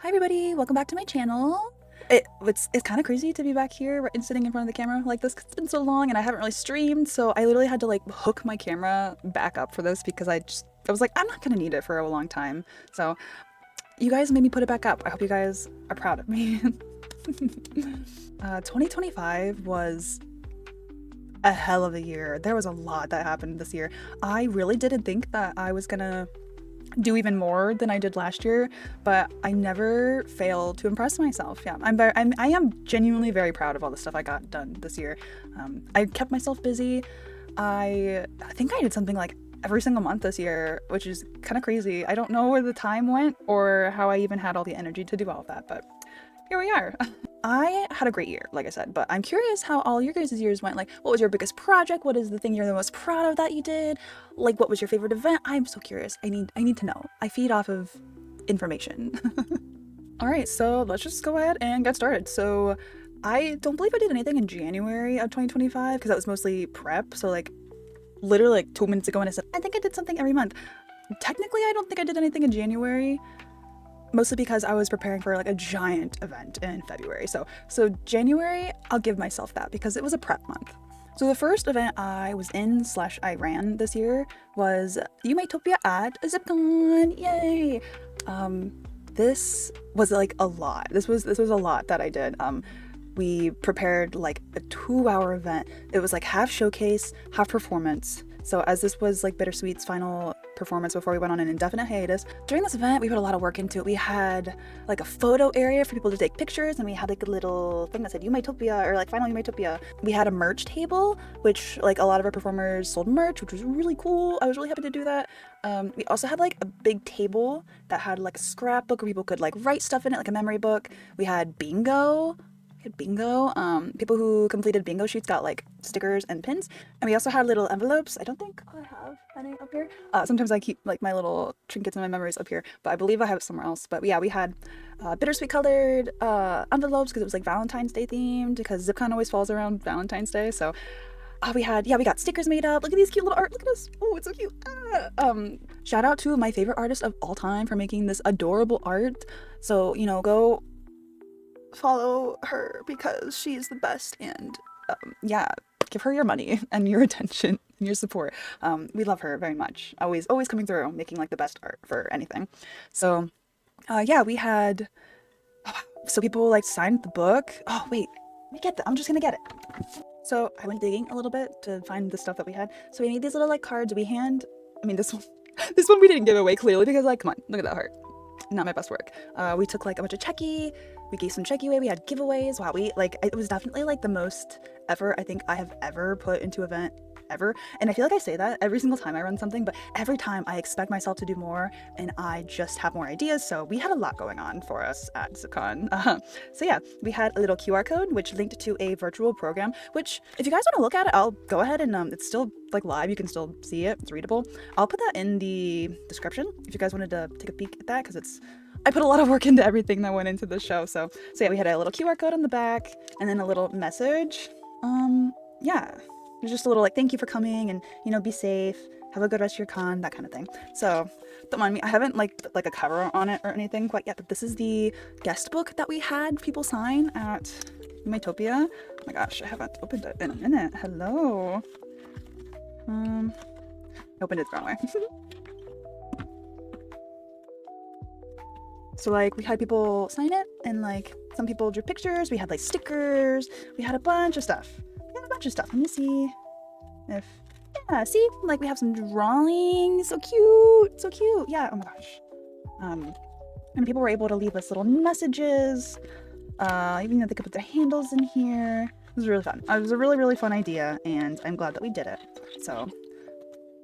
Hi everybody, welcome back to my channel. It's kind of crazy to be back here and sitting in front of the camera like this 'cause it's been so long and I haven't really streamed, so I literally had to like hook my camera back up for this because I was like, I'm not gonna need it for a long time. So you guys made me put it back up. I hope you guys are proud of me. 2025 was a hell of a year. There was a lot that happened this year. I really didn't think that I was gonna do even more than I did last year, but I never failed to impress myself. Yeah, I am genuinely very proud of all the stuff I got done this year. I kept myself busy. I think I did something like every single month this year, which is kind of crazy. I don't know where the time went or how I even had all the energy to do all of that, but here we are. I had a great year, like I said, but I'm curious how all your guys' years went. Like, what was your biggest project? What is the thing you're the most proud of that you did? Like, what was your favorite event? I'm so curious. I need to know. I feed off of information. All right, so let's just go ahead and get started. So I don't believe I did anything in January of 2025 because that was mostly prep. So like literally like 2 minutes ago when I said, I think I did something every month. Technically, I don't think I did anything in January. Mostly because I was preparing for like a giant event in February. So January, I'll give myself that because it was a prep month. So the first event I was in / I ran this year was 𝕾𝖈𝖎𝖆𝖑. Yay! This was like a lot. This was a lot that I did. We prepared like a 2-hour event. It was like half showcase, half performance. So as this was like Bittersweet's final performance before we went on an indefinite hiatus, during this event we put a lot of work into it. We had like a photo area for people to take pictures, and we had like a little thing that said 𝕾𝖈𝖎𝖆𝖑 or like final 𝕾𝖈𝖎𝖑. We had a merch table, which like a lot of our performers sold merch, which was really cool. I was really happy to do that. We also had like a big table that had like a scrapbook where people could like write stuff in it, like a memory book. We had bingo. People who completed bingo sheets got like stickers and pins, and we also had little envelopes. I don't think I have any up here. Sometimes I keep like my little trinkets and my memories up here, but I believe I have it somewhere else. But yeah, we had bittersweet colored envelopes because it was like Valentine's Day themed, because ZipCon always falls around Valentine's Day. So we got stickers made up. Look at these cute little art. Look at this. Oh, it's so cute. Shout out to my favorite artist of all time for making this adorable art. So go follow her because she's the best, and yeah, give her your money and your attention and your support. We love her very much. Always coming through, making like the best art for anything. So yeah, we had so people like signed the book. Oh wait, let me get that. I'm just gonna get it. So I went digging a little bit to find the stuff that we had. So we made these little like cards. This one this one we didn't give away clearly because like, come on, look at that heart. Not my best work. We took like a bunch of checky. We gave some checky away. We had giveaways. Wow, it was definitely like the most effort I think I have ever put into an event ever. And I feel like I say that every single time I run something, but every time I expect myself to do more and I just have more ideas. So we had a lot going on for us at ZipCon. So yeah, we had a little QR code which linked to a virtual program, which if you guys want to look at it, I'll go ahead and it's still like live. You can still see it. It's readable. I'll put that in the description if you guys wanted to take a peek at that, because I put a lot of work into everything that went into the show. So yeah, we had a little QR code on the back and then a little message. Yeah, it was just a little like, thank you for coming, and be safe, have a good rest of your con, that kind of thing. So don't mind me, I haven't like a cover on it or anything quite yet, but this is the guest book that we had people sign at 𝕾𝖈𝖎𝖆. Oh my gosh, I haven't opened it in a minute. Hello. I opened it the wrong way. So like we had people sign it, and like some people drew pictures. We had like stickers. We had a bunch of stuff. Let me see if, yeah, see, like we have some drawings. So cute. Yeah, oh my gosh. And people were able to leave us little messages. Even though they could put their handles in here. It was really fun. It was a really, really fun idea, and I'm glad that we did it. So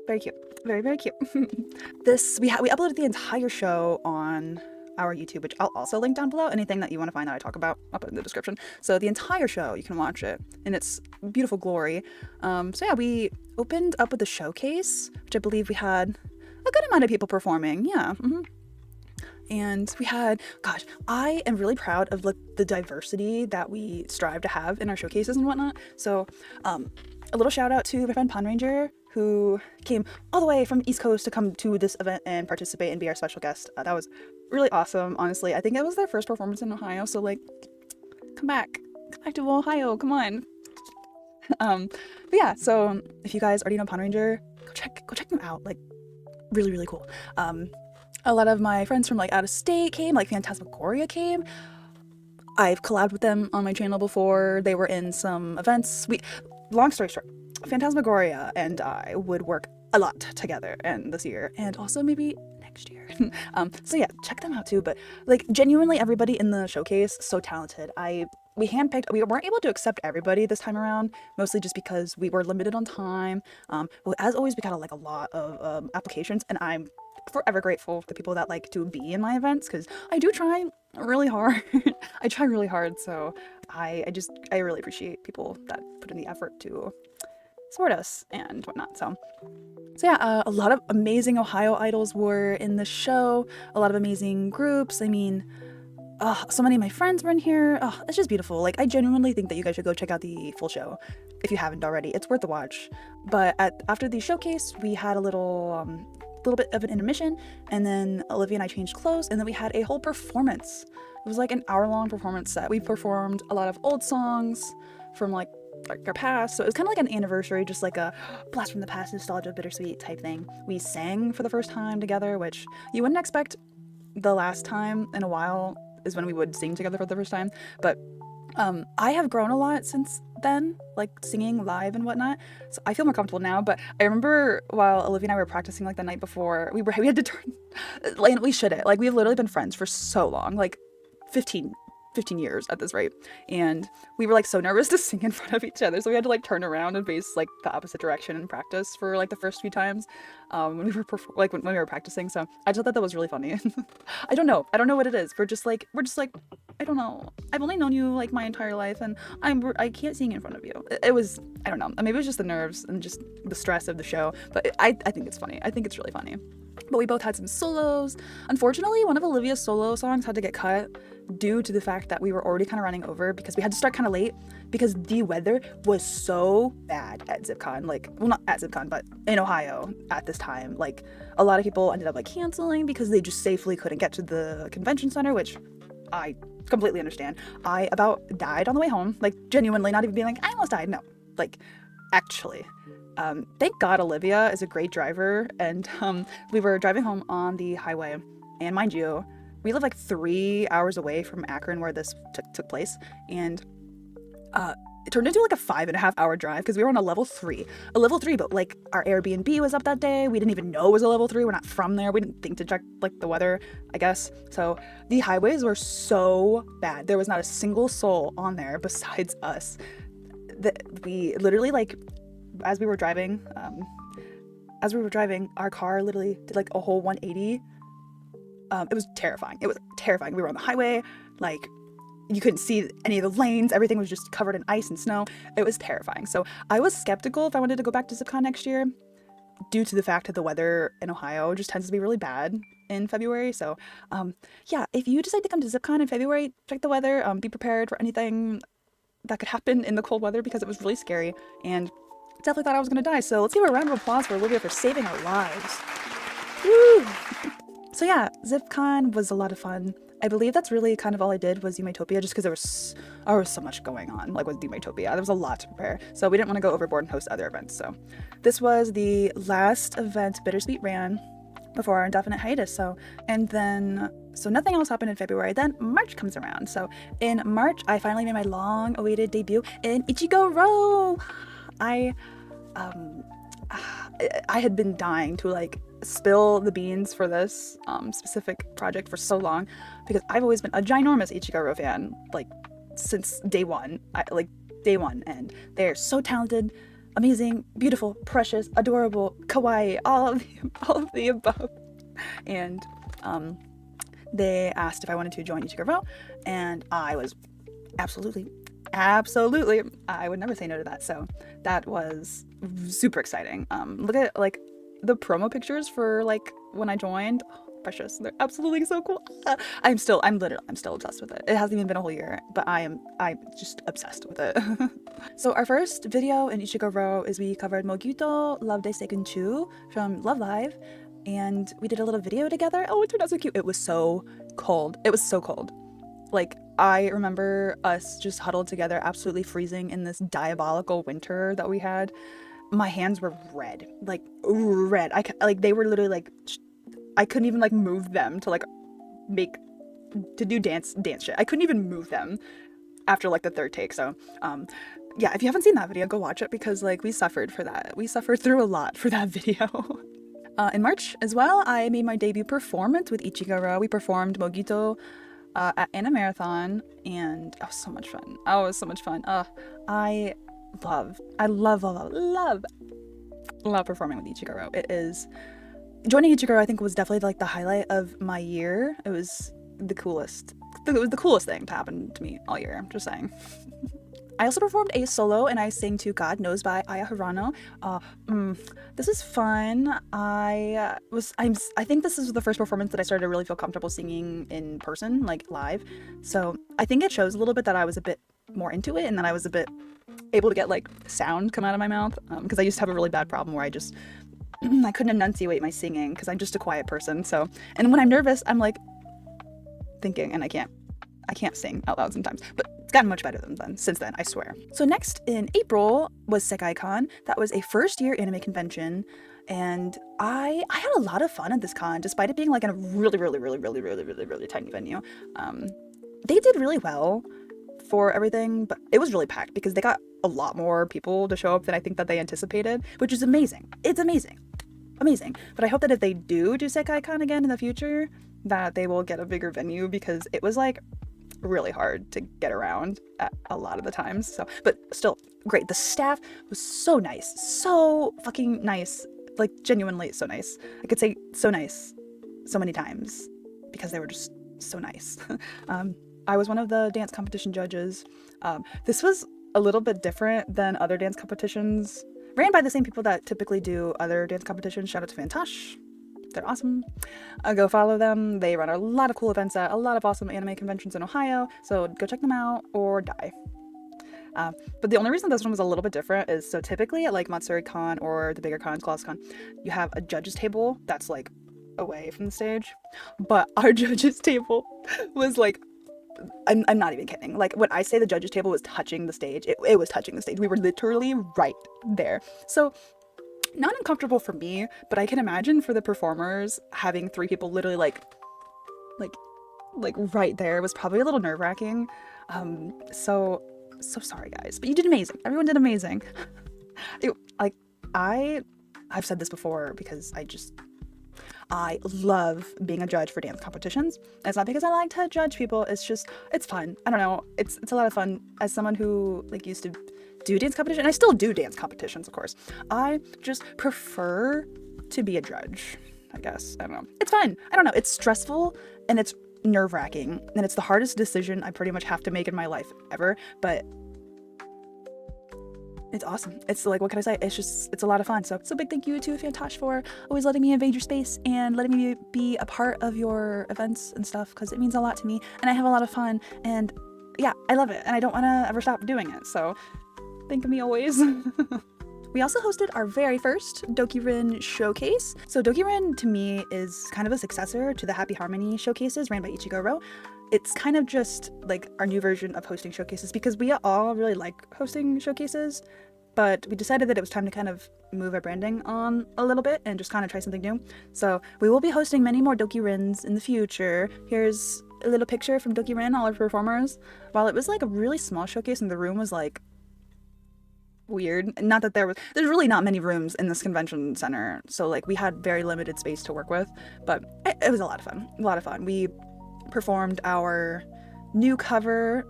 very cute. Very cute. We uploaded the entire show on our YouTube, which I'll also link down below. Anything that you want to find that I talk about, I'll put in the description. So the entire show, you can watch it in its beautiful glory. So yeah, we opened up with a showcase, which I believe we had a good amount of people performing. Yeah. And we had, gosh, I am really proud of like the diversity that we strive to have in our showcases and whatnot. So a little shout out to my friend Pond Ranger, who came all the way from the East Coast to come to this event and participate and be our special guest. That was really awesome, honestly. I think it was their first performance in Ohio, so like, come back to Ohio, come on. But yeah, so if you guys already know Pond Ranger, go check them out. Like, really, really cool. A lot of my friends from like out of state came, like Phantasmagoria came. I've collabed with them on my channel before. They were in some events. Long story short, Phantasmagoria and I would work a lot together and this year, and also maybe next year. So yeah, check them out too. But like, genuinely, everybody in the showcase, so talented. We handpicked. We weren't able to accept everybody this time around, mostly just because we were limited on time. But as always, we got like a lot of applications, and I'm forever grateful for people that like to be in my events, because I do try really hard. I try really hard, so I really appreciate people that put in the effort to support us and whatnot. So yeah, a lot of amazing Ohio idols were in the show, a lot of amazing groups. I mean, so many of my friends were in here. It's just beautiful. Like, I genuinely think that you guys should go check out the full show if you haven't already. It's worth the watch. But after the showcase, we had a little bit of an intermission, and then Olivia and I changed clothes, and then we had a whole performance. It was like an hour-long performance set. We performed a lot of old songs from like our past, so it was kind of like an anniversary, just like a blast from the past, nostalgia, bittersweet type thing. We sang for the first time together, which you wouldn't expect. The last time in a while is when we would sing together for the first time, but I have grown a lot since then, like singing live and whatnot, so I feel more comfortable now. But I remember while Olivia and I were practicing like the night before, we had to turn, like, we shouldn't, like, we've literally been friends for so long, like 15 years at this rate, and we were like so nervous to sing in front of each other, so we had to like turn around and face like the opposite direction in practice for like the first few times when we were when we were practicing. So I just thought that was really funny. I don't know what it is. We're just like I don't know, I've only known you like my entire life, and I can't sing in front of you. It was, I don't know, maybe it was just the nerves and just the stress of the show, but I think it's funny. I think it's really funny. But we both had some solos. Unfortunately, one of Olivia's solo songs had to get cut due to the fact that we were already kind of running over, because we had to start kind of late because the weather was so bad at ZipCon. Like, well, not at ZipCon, but in Ohio at this time. Like, a lot of people ended up like canceling because they just safely couldn't get to the convention center, which I completely understand. I about died on the way home, like genuinely, not even being like, I almost died. No, like, actually. Thank God Olivia is a great driver, and we were driving home on the highway, and mind you, we live like 3 hours away from Akron where this took place, and it turned into like a 5.5 hour drive because we were on a level 3, but like our Airbnb was up that day. We didn't even know it was a level 3. We're not from there. We didn't think to check like the weather, I guess. So the highways were so bad. There was not a single soul on there besides us. We literally, like, as we were driving, our car literally did like a whole 180. It was terrifying. We were on the highway, like, you couldn't see any of the lanes. Everything was just covered in ice and snow. It was terrifying. So I was skeptical if I wanted to go back to ZipCon next year, due to the fact that the weather in Ohio just tends to be really bad in February. So yeah, if you decide to come to ZipCon in February, check the weather. Be prepared for anything that could happen in the cold weather, because it was really scary, and definitely thought I was gonna die. So let's give a round of applause for Olivia for saving our lives. Woo! So yeah, ZipCon was a lot of fun. I believe that's really kind of all I did was EMiLEE, just because there was so much going on, like, with EMiLEE. There was a lot to prepare, so we didn't want to go overboard and host other events. So this was the last event Bittersweet ran before our indefinite hiatus. So nothing else happened in February. Then March comes around. So in March, I finally made my long-awaited debut in Ichigo-Ro. I had been dying to like spill the beans for this specific project for so long, because I've always been a ginormous Ichigo-Ro fan, like, since day one. And they're so talented, amazing, beautiful, precious, adorable, kawaii, all of the above. And they asked if I wanted to join Ichigo-Ro, and I was absolutely, I would never say no to that. So that was super exciting. Look at like the promo pictures for like when I joined. Oh, precious. They're absolutely so cool. I'm still obsessed with it. It hasn't even been a whole year, but I'm just obsessed with it. So our first video in Ichigo-Ro is we covered Mogyuto Love Day Second Chu from Love Live. and we did a little video together. Oh, it turned out so cute. It was so cold. It was so cold. Like, I remember us just huddled together, absolutely freezing in this diabolical winter that we had. My hands were red, like red. Like they were literally like, I couldn't even like move them to like to do dance shit. I couldn't even move them after like the third take. So, yeah, if you haven't seen that video, go watch it, because like we suffered for that. We suffered through a lot for that video. In March as well, I made my debut performance with 𝕾𝖆𝖆. We performed Mogito at Anna Marathon, and it was so much fun. Oh, it was so much fun. I love performing with 𝕾𝖆𝖆. It is, joining 𝕾𝖆𝖆 I think was definitely like the highlight of my year. It was the coolest. It was the coolest thing to happen to me all year. I'm just saying. I also performed a solo, and I sang to God Knows by 𝕾𝖆𝖆. This is fun. I think this is the first performance that I started to really feel comfortable singing in person, like live. So I think it shows a little bit that I was a bit more into it, and that I was a bit able to get like sound come out of my mouth, because I used to have a really bad problem where I couldn't enunciate my singing because I'm just a quiet person. So, and when I'm nervous, I'm like thinking, and I can't sing out loud sometimes, but it's gotten much better since then, I swear. So next in April was SecaiCon. That was a first year anime convention, and I had a lot of fun at this con, despite it being like in a really tiny venue. They did really well for everything, but it was really packed because they got a lot more people to show up than I think that they anticipated, which is amazing. It's amazing. But I hope that if they do SecaiCon again in the future, that they will get a bigger venue, because it was like really hard to get around at a lot of the times. So, but still great. The staff was so nice, so fucking nice, like genuinely so nice. I could say so nice so many times because they were just so nice. I was one of the dance competition judges. This was a little bit different than other dance competitions ran by the same people that typically do other dance competitions. Shout out to Fantosh. They're awesome. Go follow them. They run a lot of cool events at a lot of awesome anime conventions in Ohio, so go check them out or die. But the only reason this one was a little bit different is, so typically at like Matsuri Con or the bigger cons, Class Con, you have a judges table that's like away from the stage, but our judges table was like, I'm not even kidding. Like, when I say the judges table was touching the stage, it was touching the stage. We were literally right there. So not uncomfortable for me, but I can imagine for the performers having 3 people literally like right there was probably a little nerve-wracking. So sorry guys, but you did amazing. Everyone did amazing. I've said this before because I love being a judge for dance competitions. And it's not because I like to judge people, it's fun. I don't know, it's a lot of fun. As someone who like used to do dance competition, and I still do dance competitions, of course, I just prefer to be a judge, I guess. I don't know. It's fun. I don't know. It's stressful and it's nerve-wracking, and it's the hardest decision I pretty much have to make in my life ever, but it's awesome. It's like, what can I say? It's a lot of fun. So big thank you to Fantosh for always letting me invade your space and letting me be a part of your events and stuff, because it means a lot to me, and I have a lot of fun, and yeah, I love it, and I don't want to ever stop doing it. So think of me always. We also hosted our very first Doki-Rin showcase. So Doki-Rin to me is kind of a successor to the Happy Harmony showcases ran by Ichigo. It's kind of just like our new version of hosting showcases, because we all really like hosting showcases, but we decided that it was time to kind of move our branding on a little bit and just kind of try something new. So we will be hosting many more Doki-Rins in the future. Here's a little picture from Doki-Rin, all our performers. While it was like a really small showcase and the room was like weird, not that there's really not many rooms in this convention center, so like we had very limited space to work with, but it was a lot of fun. We performed our new cover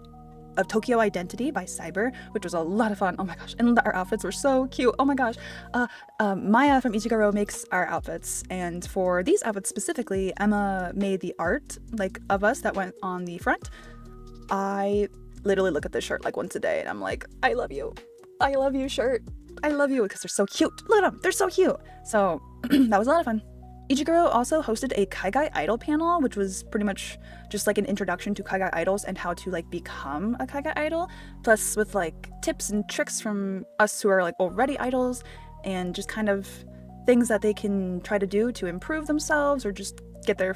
of Tokyo Identity by Cyber, which was a lot of fun. Oh my gosh, and our outfits were so cute. Oh my gosh. Maya from 𝕾𝖆𝖆 makes our outfits, and for these outfits specifically, Emma made the art like of us that went on the front. I literally look at this shirt like once a day and I'm like, I love you shirt. I love you, because they're so cute. Look at them, they're so cute. So that was a lot of fun. 𝕾𝖆𝖆 also hosted a Kaigai Idol panel, which was pretty much just like an introduction to Kaigai idols and how to like become a Kaigai idol, plus with like tips and tricks from us who are like already idols, and just kind of things that they can try to do to improve themselves, or just get their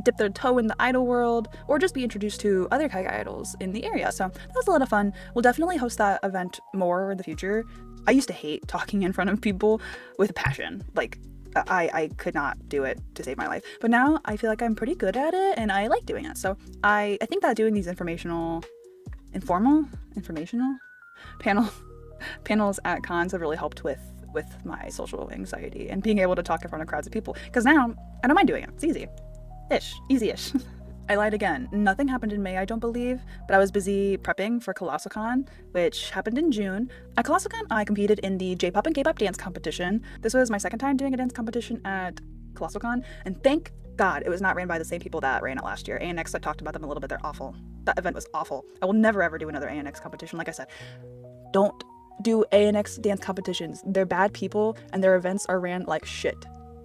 dip their toe in the idol world, or just be introduced to other Kaigai idols in the area. So that was a lot of fun. We'll definitely host that event more in the future. I used to hate talking in front of people with passion. Like, I could not do it to save my life. But now I feel like I'm pretty good at it, and I like doing it. So I think that doing these informational panels at cons have really helped with my social anxiety and being able to talk in front of crowds of people. Because now I don't mind doing it. It's easy-ish. I lied again. Nothing happened in May, I don't believe, but I was busy prepping for ColossalCon, which happened in June. At ColossalCon, I competed in the J-pop and K-pop dance competition. This was my second time doing a dance competition at ColossalCon, and thank God it was not ran by the same people that ran it last year. ANX, I talked about them a little bit. They're awful. That event was awful. I will never ever do another ANX competition. Like I said, don't do ANX dance competitions. They're bad people, and their events are ran like shit.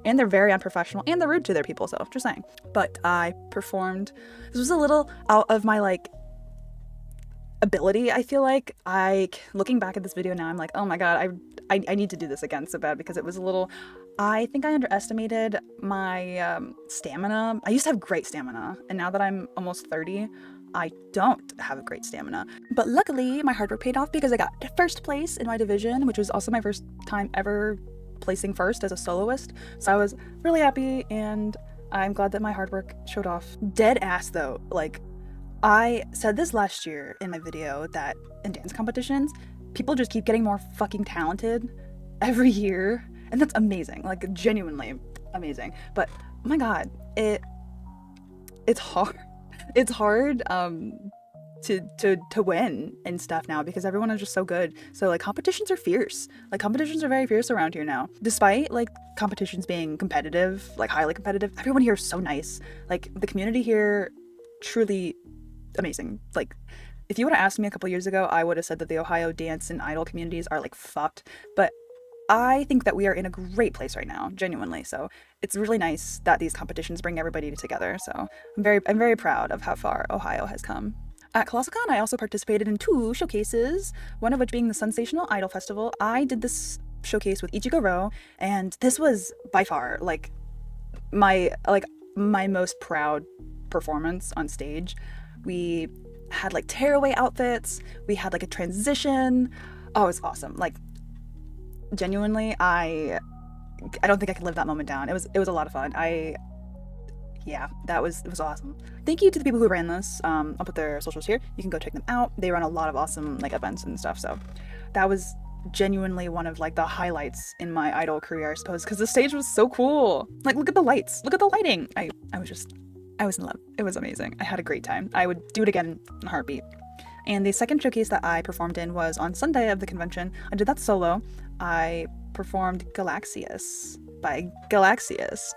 And they're very unprofessional, and they're rude to their people, so just saying. But I performed. This was a little out of my, like, ability, I feel like. Looking back at this video now, I'm like, oh my god, I need to do this again so bad, because it was a little... I think I underestimated my stamina. I used to have great stamina, and now that I'm almost 30, I don't have great stamina. But luckily, my hard work paid off, because I got first place in my division, which was also my first time ever placing first as a soloist. So I was really happy, and I'm glad that my hard work showed off. Dead ass though, like, I said this last year in my video, that in dance competitions, people just keep getting more fucking talented every year, and that's amazing, like genuinely amazing. But oh my god, it's hard. It's hard to win and stuff now, because everyone is just so good. So like competitions are fierce. Like competitions are very fierce around here now. Despite like competitions being competitive, like highly competitive, everyone here is so nice. Like the community here, truly amazing. Like if you would have asked me a couple years ago, I would have said that the Ohio dance and idol communities are like fucked. But I think that we are in a great place right now, genuinely. So it's really nice that these competitions bring everybody together. So I'm very proud of how far Ohio has come. At ColossalCon, I also participated in 2 showcases, one of which being the Sensational Idol Festival. I did this showcase with 𝕾𝖎𝖑 𝕸𝖊𝖉𝖎𝖆, and this was by far like my most proud performance on stage. We had like tearaway outfits, we had like a transition. Oh, it was awesome. Like genuinely, I don't think I could live that moment down. It was a lot of fun. Yeah, it was awesome. Thank you to the people who ran this. I'll put their socials here. You can go check them out. They run a lot of awesome like events and stuff. So that was genuinely one of like the highlights in my idol career, I suppose, because the stage was so cool. Like, look at the lights, look at the lighting. I was in love. It was amazing. I had a great time. I would do it again in a heartbeat. And the second showcase that I performed in was on Sunday of the convention. I did that solo. I performed 𝕾𝖆𝖆𝖆𝖆 by 𝕾𝖆𝖆𝖆𝖆.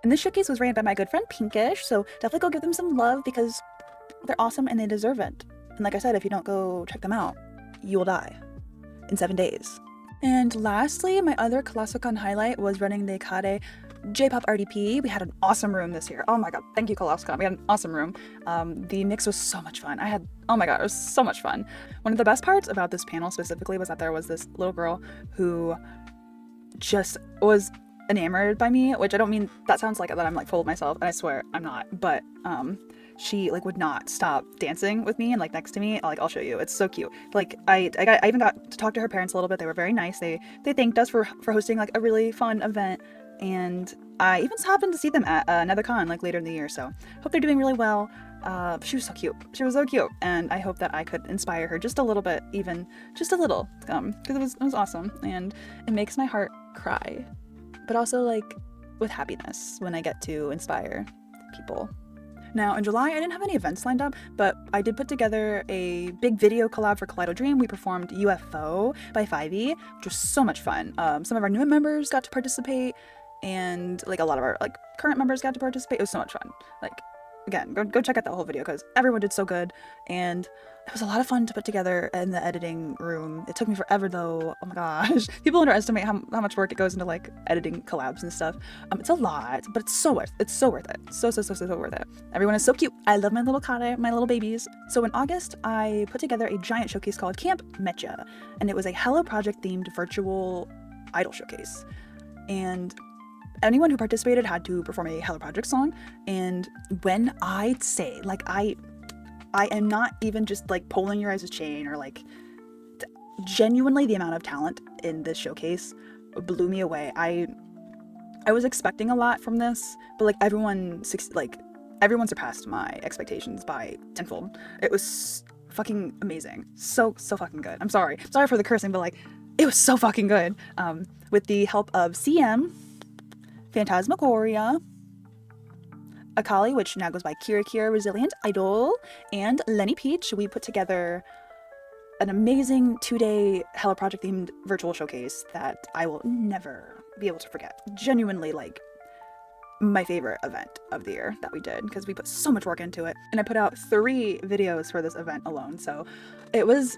And this showcase was ran by my good friend Pinkish, so definitely go give them some love, because they're awesome and they deserve it. And like I said, if you don't go check them out, you will die in 7 days. And lastly, my other ColossalCon highlight was running the Kare J-pop RDP. We had an awesome room this year. Oh my god, thank you ColossalCon. We had an awesome room. The mix was so much fun. Oh my god, it was so much fun. One of the best parts about this panel specifically was that there was this little girl who just was enamored by me, which I don't mean that sounds like that I'm like full of myself, and I swear I'm not, but she like would not stop dancing with me and like next to me. Like, I'll show you, it's so cute. Like I even got to talk to her parents a little bit. They were very nice. They thanked us for hosting like a really fun event, and I even happened to see them at another con like later in the year, so hope they're doing really well. She was so cute. She was so cute, and I hope that I could inspire her just a little bit, even just a little, because it was awesome, and it makes my heart cry, but also like with happiness when I get to inspire people. Now in July, I didn't have any events lined up, but I did put together a big video collab for Kaleido Dream. We performed UFO by 𝕊𝖆𝖆, which was so much fun. Some of our new members got to participate, and like a lot of our like current members got to participate. It was so much fun. Like, again, go check out that whole video, because everyone did so good, and it was a lot of fun to put together in the editing room. It took me forever though. Oh my gosh. People underestimate how much work it goes into like editing collabs and stuff. It's a lot, but it's so worth it. So worth it. So worth it. Everyone is so cute. I love my little Kare, my little babies. So in August, I put together a giant showcase called Cult Meccha, and it was a Hello Project themed virtual idol showcase. and anyone who participated had to perform a Hello Project song. And when I say, like, I am not even just like pulling your guys' chain, or like, genuinely the amount of talent in this showcase blew me away. I was expecting a lot from this, but like everyone surpassed my expectations by tenfold. It was fucking amazing. So fucking good. I'm sorry for the cursing, but like, it was so fucking good. With the help of CM, 𝕾𝖆𝖆𝖎𝖆, Akali, which now goes by Kira Resilient Idol, and Lenny Peach, we put together an amazing 2-day Hello Project themed virtual showcase that I will never be able to forget. Genuinely, like, my favorite event of the year that we did, because we put so much work into it. And I put out 3 videos for this event alone, so it was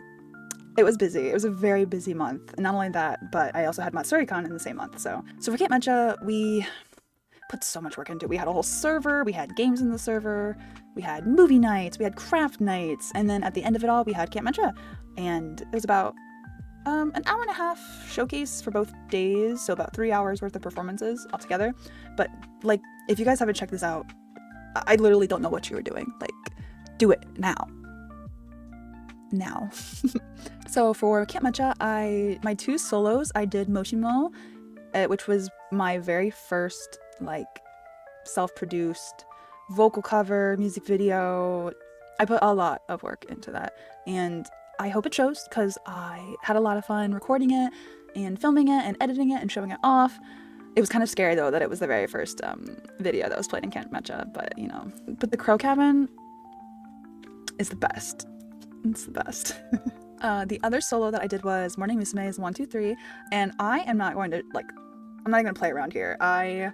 busy. It was a very busy month. And not only that, but I also had MatsuriCon in the same month. So for Cult Meccha, we put so much work into it. We had a whole server, we had games in the server, we had movie nights, we had craft nights, and then at the end of it all, we had Cult Meccha. And it was about an hour and a half showcase for both days, so about 3 hours worth of performances altogether. But like, if you guys haven't checked this out, I literally don't know what you were doing. Like, do it now. So for Cult Meccha, my 2 solos, I did 𝕾𝖆𝖆𝖆𝖆, which was my very first like self-produced vocal cover music video. I put a lot of work into that, and I hope it shows, because I had a lot of fun recording it and filming it and editing it and showing it off. It was kind of scary though that it was the very first video that was played in Cult Meccha, but you know, but the Crow Cabin is the best. It's the best. The other solo that I did was Morning Musume's 1, 2, 3, and I am not going to I'm not even gonna play around here. I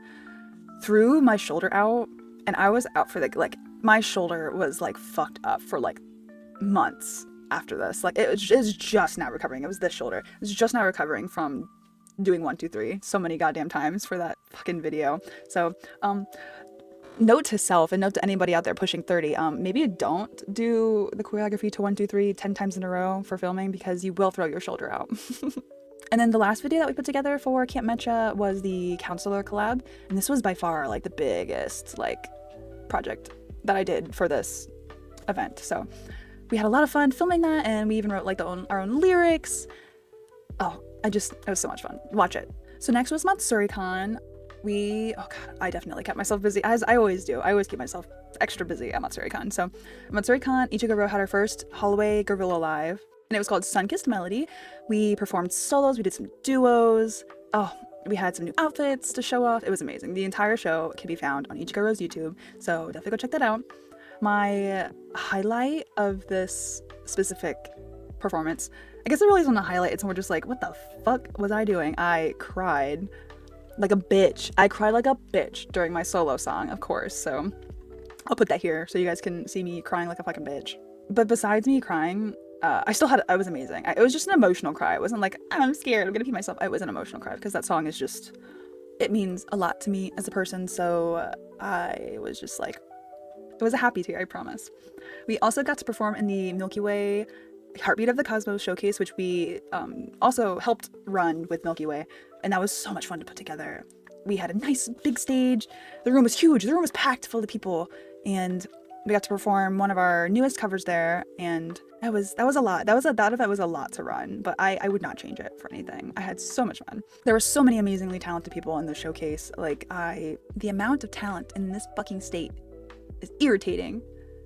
threw my shoulder out, and I was out for like my shoulder was like fucked up for like months after this. Like, it's just now recovering. It was this shoulder. It's just now recovering from doing 1, 2, 3 so many goddamn times for that fucking video. So note to self, and note to anybody out there pushing 30, maybe don't do the choreography to 1, 2, 3 10 times in a row for filming, because you will throw your shoulder out. And then the last video that we put together for Cult Meccha was the Counselor collab, and this was by far like the biggest like project that I did for this event. So we had a lot of fun filming that, and we even wrote like our own lyrics. It was so much fun. Watch it. So next was MatsuriCon. I definitely kept myself busy, as I always do. I always keep myself extra busy at MatsuriCon. So MatsuriCon, 𝕆𝖆𝖆𝖆𝖆 had our first hallway guerrilla live, and it was called Sun-Kissed Melody. We performed solos, we did some duos. We had some new outfits to show off. It was amazing. The entire show can be found on 𝕆𝖆𝖆𝖆𝖆's YouTube, so definitely go check that out. My highlight of this specific performance, I guess it really isn't a highlight, it's more just like, what the fuck was I doing? I cried like a bitch. I cried like a bitch during my solo song, of course, so I'll put that here so you guys can see me crying like a fucking bitch. But besides me crying, I was amazing. It was just an emotional cry. It wasn't like, I'm scared, I'm gonna pee myself. It was an emotional cry, because that song is just, it means a lot to me as a person, so I was just like, it was a happy tear, I promise. We also got to perform in the Milky Way Heartbeat of the Cosmos showcase, which we also helped run with Milky Way, and that was so much fun to put together. We had a nice big stage. The room was huge. The room was packed full of people, and we got to perform one of our newest covers there, and that was a lot. That was a lot to run, but I would not change it for anything. I had so much fun. There were so many amazingly talented people in the showcase. Like, the amount of talent in this fucking state is irritating.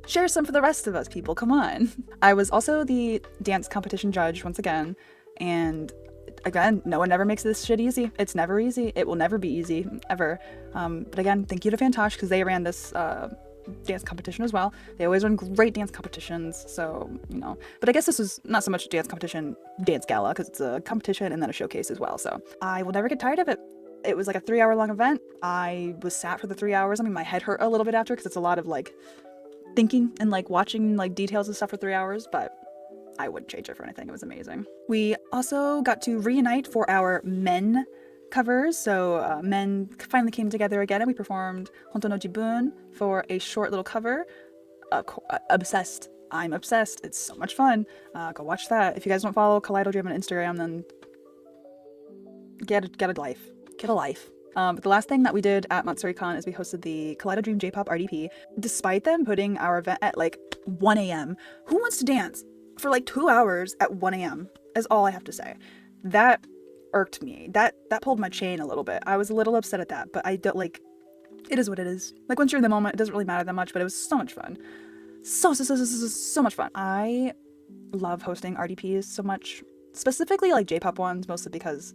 Share some for the rest of us, people, come on. I was also the dance competition judge once again, and again, no one ever makes this shit easy. It's never easy. It will never be easy, ever. But again, thank you to 𝕾𝖆𝖆𝖆𝖆, because they ran this dance competition as well. They always run great dance competitions, so, you know. But I guess this was not so much a dance competition, dance gala, because it's a competition and then a showcase as well, so I will never get tired of it. It was like a 3-hour long event. I was sat for the 3 hours. I mean, my head hurt a little bit after, because it's a lot of like thinking and like watching like details and stuff for 3 hours, but I wouldn't change it for anything. It was amazing. We also got to reunite for our men covers. So men finally came together again, and we performed Honto no Jibun for a short little cover. Obsessed. I'm obsessed. It's so much fun. Go watch that. If you guys don't follow Kaleido Dream on Instagram, then get a life. get a life. But the last thing that we did at MatsuryCon is we hosted the Kaleido Dream J-Pop RDP. Despite them putting our event at like 1 a.m., who wants to dance for like 2 hours at 1 a.m. is all I have to say. That irked me. That pulled my chain a little bit. I was a little upset at that, but I don't like, it is what it is. Like once you're in the moment, it doesn't really matter that much, but it was so much fun. So much fun. I love hosting RDPs so much, specifically like J-pop ones, mostly because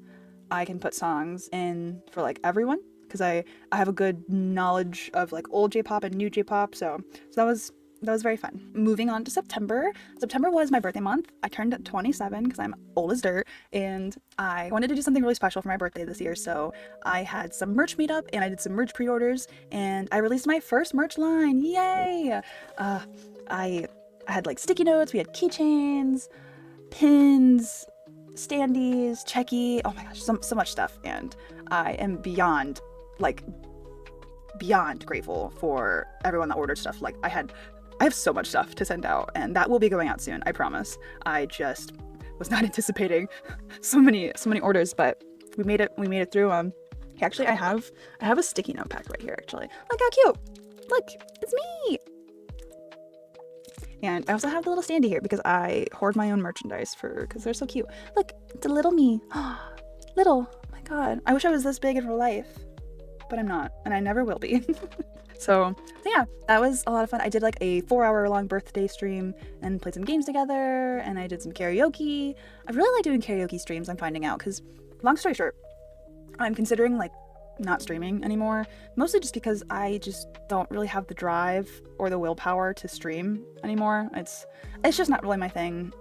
I can put songs in for like everyone, because I have a good knowledge of like old J-pop and new J-pop, so that was very fun. Moving on to September. September was my birthday month. I turned 27 because I'm old as dirt, and I wanted to do something really special for my birthday this year, so I had some merch meetup and I did some merch pre-orders, and I released my first merch line. Yay! I had like sticky notes, we had keychains, pins, standees, checky, oh my gosh, so much stuff, and I am beyond grateful for everyone that ordered stuff. Like I have so much stuff to send out, and that will be going out soon, I promise. I just was not anticipating so many orders, but we made it through. Actually, I have a sticky note pack right here, actually. Look how cute. Look, it's me. And I also have the little standee here because I hoard my own merchandise because they're so cute. Look, it's a little me. Little. Oh my god. I wish I was this big in real life, but I'm not, and I never will be. So yeah, that was a lot of fun. I did like a 4-hour long birthday stream and played some games together, and I did some karaoke. I really like doing karaoke streams, I'm finding out, because long story short, I'm considering like not streaming anymore, mostly just because I just don't really have the drive or the willpower to stream anymore. It's just not really my thing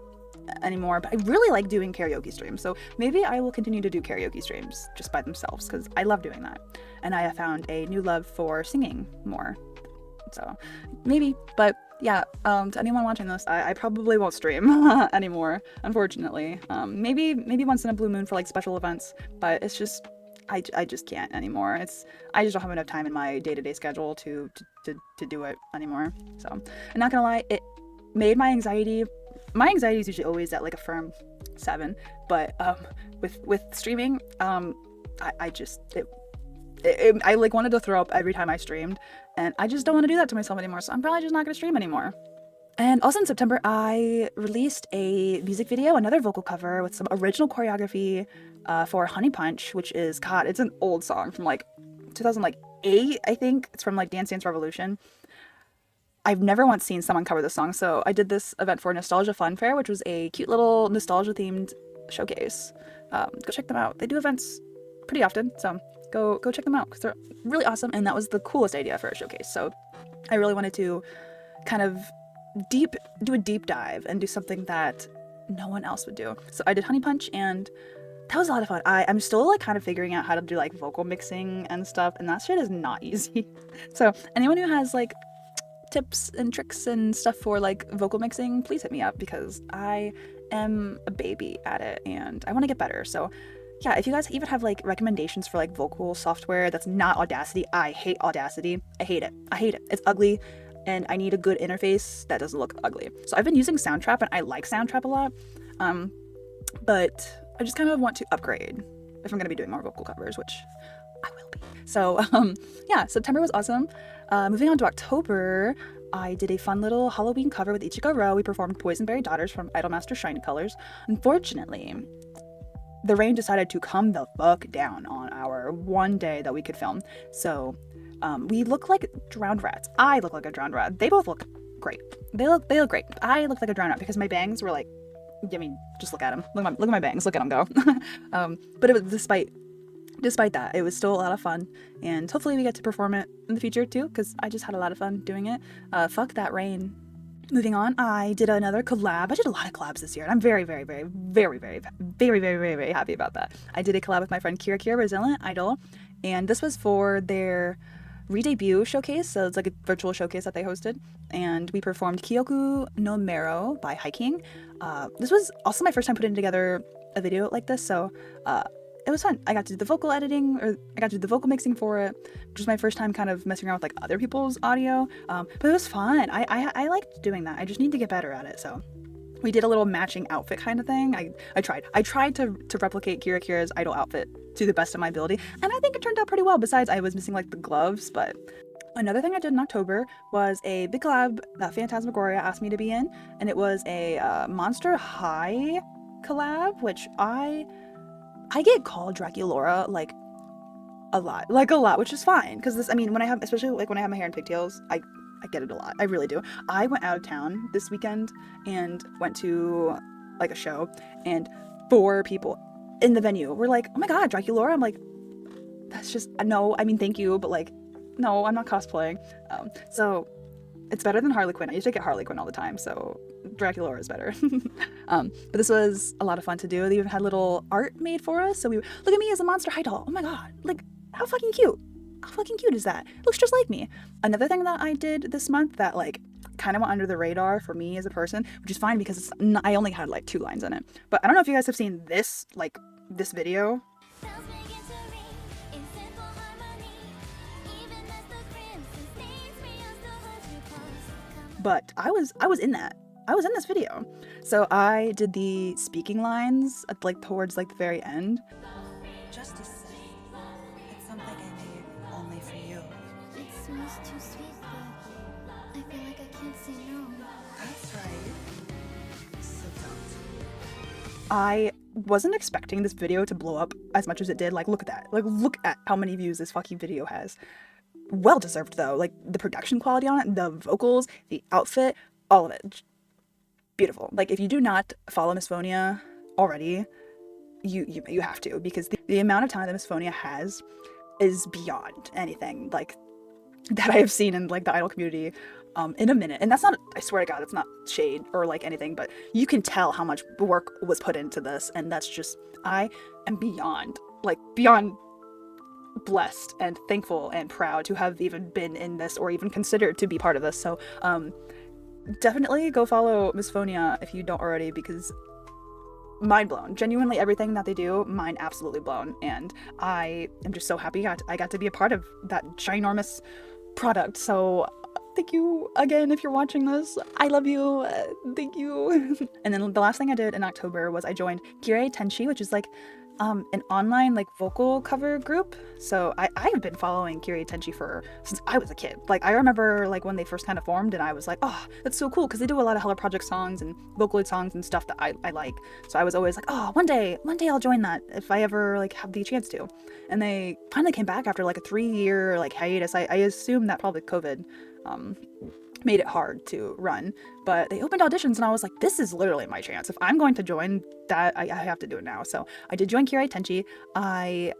anymore, but I really like doing karaoke streams, so maybe I will continue to do karaoke streams just by themselves because I love doing that, and I have found a new love for singing more, so maybe. But yeah, to anyone watching this, I probably won't stream anymore, unfortunately. Maybe once in a blue moon for like special events, but it's just I just can't anymore. I just don't have enough time in my day-to-day schedule to do it anymore. So I'm not gonna lie, it made my anxiety is usually always at like a firm 7, but with streaming, I like wanted to throw up every time I streamed, and I just don't want to do that to myself anymore, so I'm probably just not gonna stream anymore. And also in September, I released a music video, another vocal cover with some original choreography for Honey Punch, which is, God, it's an old song from like 2008, I think. It's from like Dance Dance Revolution. I've never once seen someone cover this song, so I did this event for Nostalgia Fun Fair, which was a cute little nostalgia-themed showcase. Go check them out. They do events pretty often, so go check them out because they're really awesome, and that was the coolest idea for a showcase. So I really wanted to kind of do a deep dive and do something that no one else would do. So I did Honey Punch, and that was a lot of fun. I'm still like kind of figuring out how to do like vocal mixing and stuff, and that shit is not easy. So anyone who has like tips and tricks and stuff for like vocal mixing, please hit me up because I am a baby at it and I want to get better. So yeah, if you guys even have like recommendations for like vocal software that's not Audacity, I hate Audacity. I hate it. It's ugly, and I need a good interface that doesn't look ugly. So I've been using Soundtrap, and I like Soundtrap a lot, but I just kind of want to upgrade if I'm going to be doing more vocal covers, which I will be. So yeah, September was awesome. Moving on to October, I did a fun little Halloween cover with Ichigo Row. We performed Boysenberry Daughters from Idolmaster Shiny Colors. Unfortunately, the rain decided to come the fuck down on our one day that we could film. So we look like drowned rats. I look like a drowned rat. They both look great. They look great. I look like a drowned rat because my bangs were like, I mean, just look at them. Look at my bangs. Look at them go. But it was despite that, it was still a lot of fun, and hopefully we get to perform it in the future too, because I just had a lot of fun doing it. Fuck that rain. Moving on, I did another collab. I did a lot of collabs this year, and I'm very happy about that. I did a collab with my friend Kira Resilient Idol, and this was for their re-debut showcase, so it's like a virtual showcase that they hosted, and we performed Kyoku no Mero by Hiking. This was also my first time putting together a video like this, so it was fun. I got to do the vocal editing, or I got to do the vocal mixing for it, which was my first time kind of messing around with like other people's audio, but it was fun. I liked doing that. I just need to get better at it, so we did a little matching outfit kind of thing. I tried to replicate Kira's idol outfit to the best of my ability, and I think it turned out pretty well. Besides, I was missing like the gloves. But another thing I did in October was a big collab that Phantasmagoria asked me to be in, and it was a Monster High collab, which I get called Draculaura like a lot, which is fine, because this, I mean, when I have, especially like when I have my hair in pigtails, I get it a lot. I really do. I went out of town this weekend and went to like a show, and 4 people in the venue were like, oh my god, Draculaura. I'm like, that's just, no, I mean, thank you, but like, no, I'm not cosplaying. So it's better than Harley Quinn. I used to get Harley Quinn all the time, so Draculaura is better. But this was a lot of fun to do. They even had little art made for us, so we were, look at me as a Monster High doll. Oh my god, like, how fucking cute. How fucking cute is that? It looks just like me. Another thing that I did this month that like kind of went under the radar for me as a person, which is fine because I only had like 2 lines in it. But I don't know if you guys have seen this, like this video. But I was in that. I was in this video. So I did the speaking lines at, like towards like the very end. Just to say, it's something I made only for you. It smells too sweet, but I feel like I can't say no. That's right. So don't. I wasn't expecting this video to blow up as much as it did. Like, look at that. Like, look at how many views this fucking video has. Well deserved though. Like the production quality on it, the vocals, the outfit, all of it. Beautiful. Like if you do not follow 𝕾𝖈𝖎𝖆 already, you have to, because the amount of time that 𝕾𝖾𝖆𝖆 has is beyond anything like that I have seen in like the idol community in a minute. And that's not, I swear to God, it's not shade or like anything, but you can tell how much work was put into this, and that's just, I am beyond blessed and thankful and proud to have even been in this or even considered to be part of this. So definitely go follow 𝕾𝖾𝖆𝖆 if you don't already, because mind blown. Genuinely, everything that they do, mind absolutely blown. And I am just so happy I got to be a part of that ginormous product. So thank you again if you're watching this. I love you. Thank you. And then the last thing I did in October was I joined 𝕾𝖆 𝕆𝖆, which is like an online like vocal cover group. So I've been following 𝕾𝖆 𝕆𝖆 since I was a kid. Like I remember like when they first kind of formed, and I was like, oh, that's so cool, because they do a lot of Hello Project songs and Vocaloid songs and stuff that I like. So I was always like, oh, one day I'll join that if I ever like have the chance to. And they finally came back after like a 3-year like hiatus. I assume that probably COVID made it hard to run, but they opened auditions and I was like, this is literally my chance. If I'm going to join that, I have to do it now. So I did join 𝕾𝖆 𝕆𝖆. I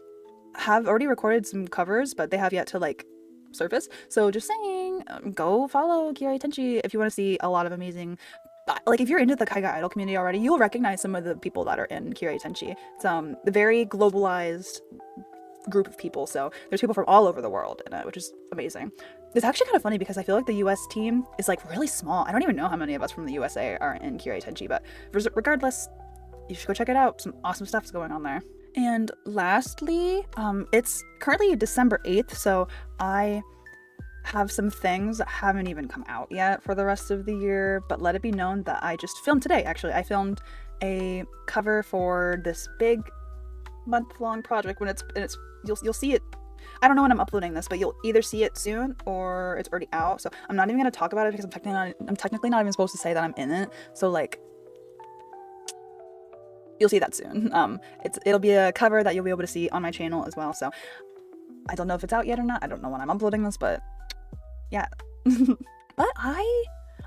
have already recorded some covers, but they have yet to like surface. So just saying, go follow 𝕾𝖆 𝕆𝖆 if you want to see a lot of amazing, like if you're into the Kaiga idol community already, you'll recognize some of the people that are in 𝕾𝖆 𝕆𝖆. It's a very globalized group of people, so there's people from all over the world in it, which is amazing. It's actually kind of funny because I feel like the US team is like really small. I don't even know how many of us from the USA are in 𝕾𝖆 𝕆𝖆, but regardless, you should go check it out. Some awesome stuff is going on there. And lastly, it's currently December 8th, so I have some things that haven't even come out yet for the rest of the year, but let it be known that I just filmed today. Actually, I filmed a cover for this big month-long project. When it's you'll see it. I don't know when I'm uploading this, but you'll either see it soon or it's already out. So I'm not even gonna talk about it because I'm technically not even supposed to say that I'm in it. So like, you'll see that soon. It'll be a cover that you'll be able to see on my channel as well. So I don't know if it's out yet or not. I don't know when I'm uploading this, but yeah. But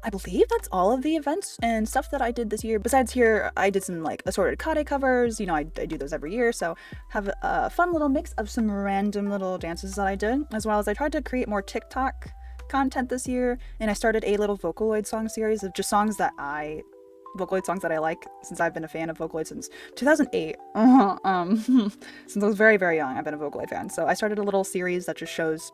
I believe that's all of the events and stuff that I did this year. Besides here, I did some like assorted kade covers. You know, I do those every year, so have a fun little mix of some random little dances that I did, as well as I tried to create more TikTok content this year, and I started a little Vocaloid song series of just Vocaloid songs that I like, since I've been a fan of Vocaloid since 2008. Since I was very, very young, I've been a Vocaloid fan. So I started a little series that just shows,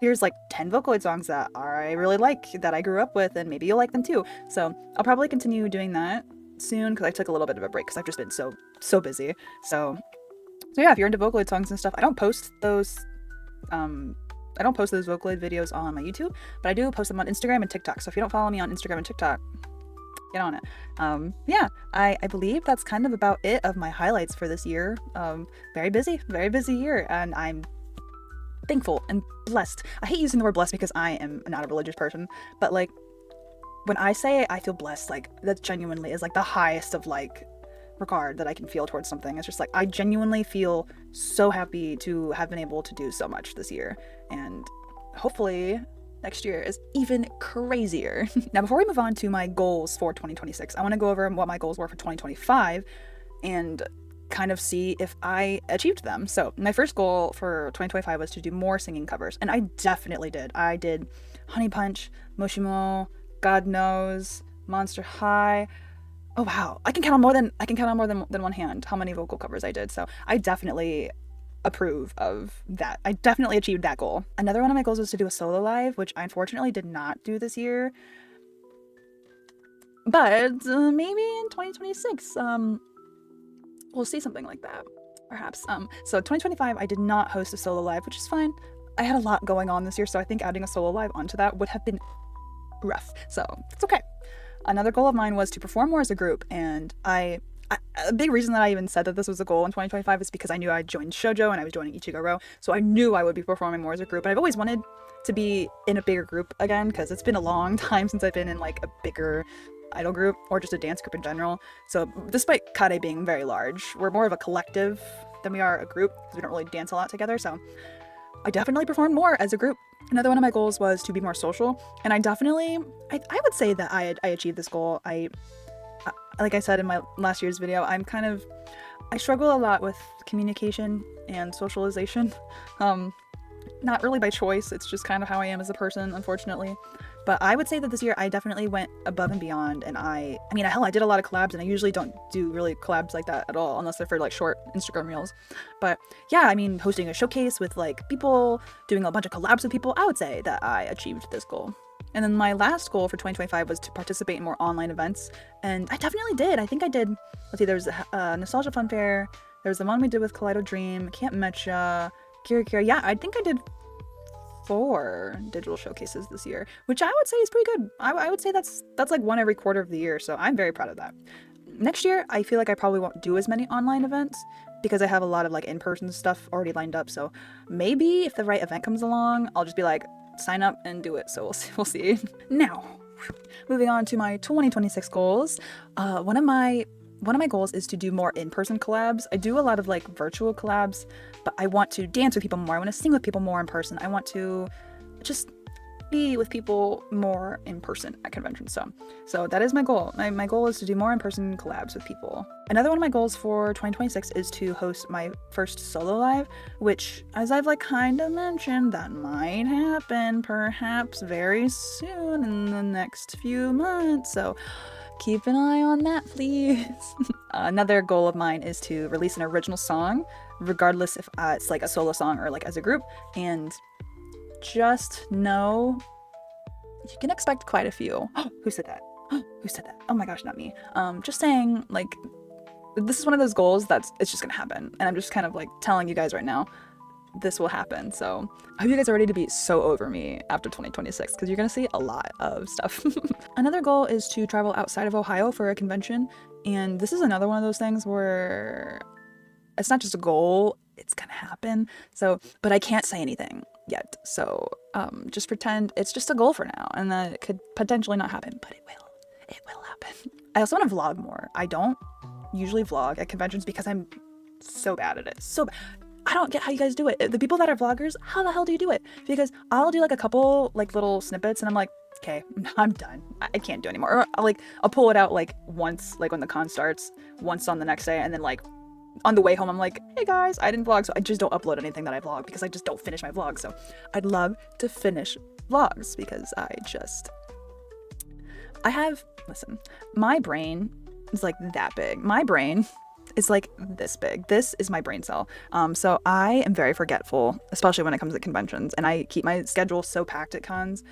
here's like 10 Vocaloid songs that I really like, that I grew up with, and maybe you'll like them too. So I'll probably continue doing that soon, because I took a little bit of a break because I've just been so busy. So yeah, if you're into Vocaloid songs and stuff, I don't post those Vocaloid videos on my YouTube, but I do post them on Instagram and TikTok. So if you don't follow me on Instagram and TikTok, get on it. Yeah, I believe that's kind of about it of my highlights for this year. Very busy year, and I'm thankful and blessed. I hate using the word blessed because I am not a religious person, but like when I say I feel blessed, like that genuinely is like the highest of like regard that I can feel towards something. It's just like I genuinely feel so happy to have been able to do so much this year, and hopefully next year is even crazier. Now, before we move on to my goals for 2026, I want to go over what my goals were for 2025 and kind of see if I achieved them. So my first goal for 2025 was to do more singing covers, and I definitely did. I did Honey Punch, Moshimo, God Knows, Monster High. Oh wow, I can count on more than one hand how many vocal covers I did. So I definitely approve of that. I definitely achieved that goal. Another one of my goals was to do a solo live, which I unfortunately did not do this year. But maybe in 2026, we'll see something like that, perhaps. So 2025, I did not host a solo live, which is fine. I had a lot going on this year, so I think adding a solo live onto that would have been rough. So it's okay. Another goal of mine was to perform more as a group, and a big reason that I even said that this was a goal in 2025 is because I knew I joined shoujo and I was joining Ichigo-ro, so I knew I would be performing more as a group, and I've always wanted to be in a bigger group again because it's been a long time since I've been in like a bigger idol group or just a dance group in general. So despite Kare being very large, we're more of a collective than we are a group because we don't really dance a lot together, so I definitely performed more as a group. Another one of my goals was to be more social, and I would say that I achieved this goal. Like I said in my last year's video, I struggle a lot with communication and socialization. Not really by choice, it's just kind of how I am as a person, unfortunately. But I would say that this year I definitely went above and beyond, and I did a lot of collabs, and I usually don't do really collabs like that at all unless they're for like short Instagram reels. But yeah, I mean, hosting a showcase with like people, doing a bunch of collabs with people, I would say that I achieved this goal. And then my last goal for 2025 was to participate in more online events, and I definitely did. I think I did. Let's see, there was a Nostalgia Fun Fair, there was the one we did with Kaleido Dream, Cult Meccha, Kira. Yeah, I think I did 4 digital showcases this year, which I would say is pretty good. I would say that's like one every quarter of the year, so I'm very proud of that. Next year, I feel like I probably won't do as many online events because I have a lot of like in-person stuff already lined up, so maybe if the right event comes along, I'll just be like, sign up and do it, so we'll see. Now, moving on to my 2026 goals. One of my goals is to do more in-person collabs. I do a lot of like virtual collabs, but I want to dance with people more. I want to sing with people more in person. I want to just be with people more in person at conventions. So that is my goal. My goal is to do more in-person collabs with people. Another one of my goals for 2026 is to host my first solo live, which, as I've like kind of mentioned, that might happen perhaps very soon in the next few months. So keep an eye on that, please. Another goal of mine is to release an original song, regardless if it's like a solo song or like as a group, and just know you can expect quite a few. Who said that? Who said that? Oh my gosh, not me. Just saying, like, this is one of those goals it's just gonna happen, and I'm just kind of like telling you guys right now, this will happen. So I hope you guys are ready to be so over me after 2026, because you're gonna see a lot of stuff. Another goal is to travel outside of Ohio for a convention, and this is another one of those things where it's not just a goal, it's gonna happen. So, but I can't say anything yet, so just pretend it's just a goal for now, and that it could potentially not happen, but it will happen. I also want to vlog more. I don't usually vlog at conventions because I'm so bad at it. So bad. I don't get how you guys do it. The people that are vloggers, how the hell do you do it? Because I'll do like a couple like little snippets and I'm like, okay, I'm done. I can't do anymore. Or I'll pull it out like once, like when the con starts, once on the next day, and then like on the way home, I'm like, hey guys, I didn't vlog, so I just don't upload anything that I vlog because I just don't finish my vlog. So I'd love to finish vlogs because listen, my brain is like that big. My brain is like this big. This is my brain cell. So I am very forgetful, especially when it comes to conventions, and I keep my schedule so packed at cons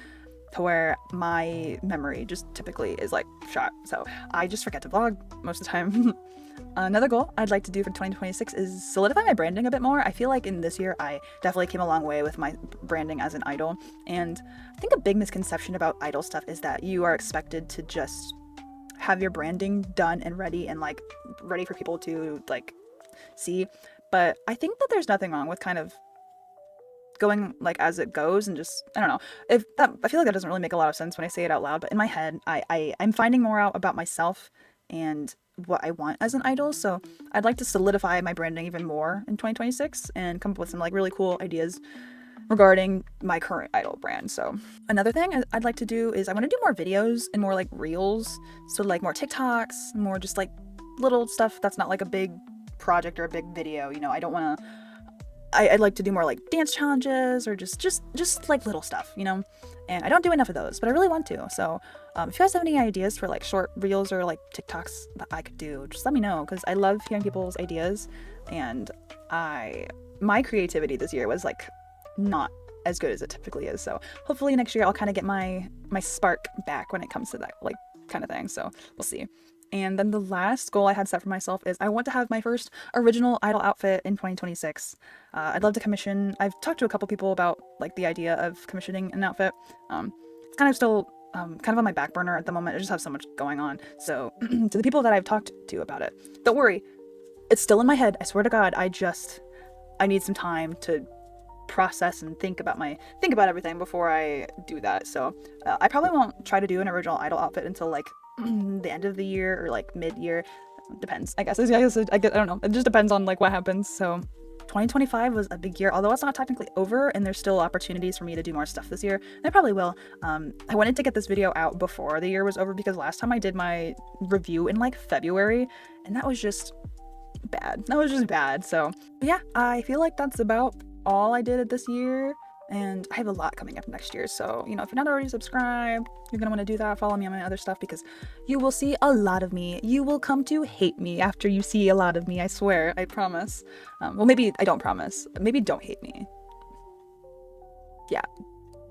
to where my memory just typically is like shot. So I just forget to vlog most of the time. Another goal I'd like to do for 2026 is solidify my branding a bit more. I feel like in this year I definitely came a long way with my branding as an idol, and I think a big misconception about idol stuff is that you are expected to just have your branding done and ready and like ready for people to like see. But I think that there's nothing wrong with kind of going like as it goes and just I don't know if that I feel like that doesn't really make a lot of sense when I say it out loud, but in my head I'm finding more out about myself and what I want as an idol. So I'd like to solidify my branding even more in 2026 and come up with some like really cool ideas regarding my current idol brand. So another thing I'd like to do is I want to do more videos and more like reels. So like more TikToks, more just like little stuff that's not like a big project or a big video. You know, I don't want to. I'd like to do more like dance challenges or just like little stuff, you know. And I don't do enough of those, but I really want to. So if you guys have any ideas for like short reels or like TikToks that I could do, just let me know because I love hearing people's ideas. And my creativity this year was like not as good as it typically is. So hopefully next year I'll kind of get my spark back when it comes to that like kind of thing. So we'll see. And then the last goal I had set for myself is I want to have my first original idol outfit in 2026. I'd love to commission. I've talked to a couple people about like the idea of commissioning an outfit. It's kind of still kind of on my back burner at the moment. I just have so much going on. So to the people that I've talked to about it, don't worry. It's still in my head. I swear to God. I need some time to process and think about everything before I do that. So I probably won't try to do an original idol outfit until like the end of the year or like mid-year. Depends, I guess. I don't know. It just depends on like what happens. So 2025 was a big year, although it's not technically over and there's still opportunities for me to do more stuff this year. And I probably will. I wanted to get this video out before the year was over because last time I did my review in like February and that was just bad. So yeah, I feel like that's about all I did this year. And I have a lot coming up next year. So, you know, if you're not already subscribed, you're going to want to do that. Follow me on my other stuff because you will see a lot of me. You will come to hate me after you see a lot of me. I swear. I promise. Well, maybe I don't promise. Maybe don't hate me. Yeah,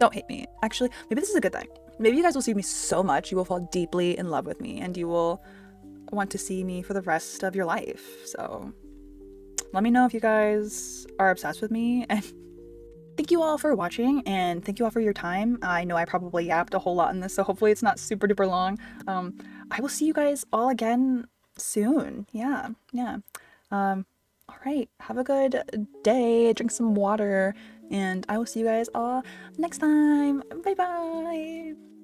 don't hate me. Actually, maybe this is a good thing. Maybe you guys will see me so much, you will fall deeply in love with me and you will want to see me for the rest of your life. So let me know if you guys are obsessed with me. And thank you all for watching and thank you all for your time. I know I probably yapped a whole lot in this, so hopefully it's not super duper long. I will see you guys all again soon. Yeah. All right. Have a good day. Drink some water and I will see you guys all next time. Bye bye.